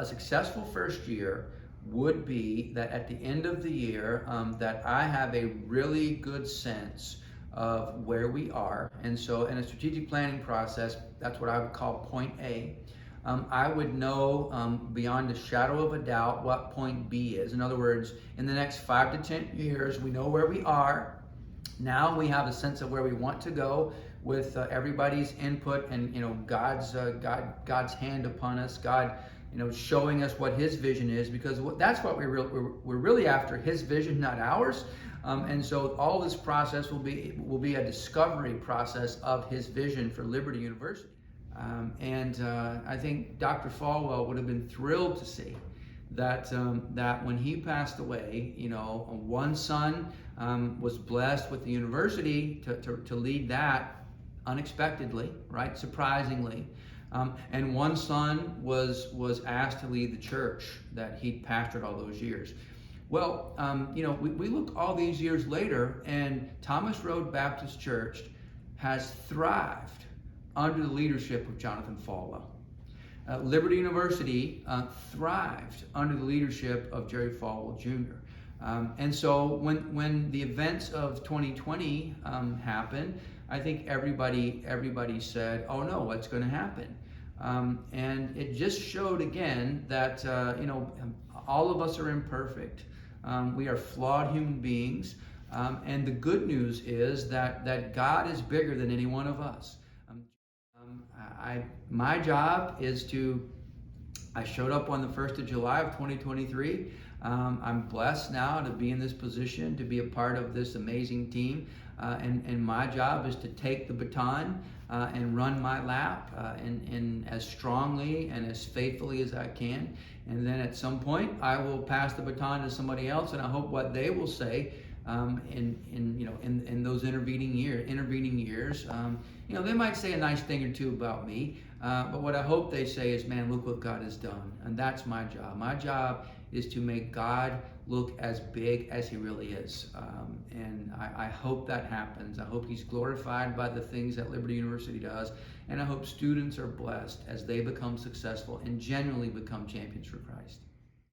a successful first year would be that at the end of the year, that I have a really good sense of where we are. And so in a strategic planning process, that's what I would call point A. I would know beyond a shadow of a doubt what point B is. In other words, in the next 5 to 10 years, we know where we are. Now we have a sense of where we want to go with everybody's input and God's hand upon us. God, showing us what His vision is, because that's what we're really after, His vision, not ours. And so all this process will be a discovery process of His vision for Liberty University. I think Dr. Falwell would have been thrilled to see that when he passed away, one son was blessed with the university to lead that unexpectedly, right? Surprisingly. And one son was asked to lead the church that he'd pastored all those years. Well, we look all these years later, and Thomas Road Baptist Church has thrived under the leadership of Jonathan Falwell. Liberty University thrived under the leadership of Jerry Falwell Jr. And so when the events of 2020 happened, I think everybody said, "Oh no, what's going to happen?" And it just showed again that all of us are imperfect. We are flawed human beings, and the good news is that God is bigger than any one of us. My job is I showed up on the 1st of July of 2023. I'm blessed now to be in this position, to be a part of this amazing team. And my job is to take the baton and run my lap and as strongly and as faithfully as I can. And then at some point, I will pass the baton to somebody else, and I hope what they will say in those intervening years. They might say a nice thing or two about me, but what I hope they say is, "Man, look what God has done." And that's my job. My job is to make God look as big as He really is. And I hope that happens. I hope He's glorified by the things that Liberty University does. And I hope students are blessed as they become successful and genuinely become champions for Christ.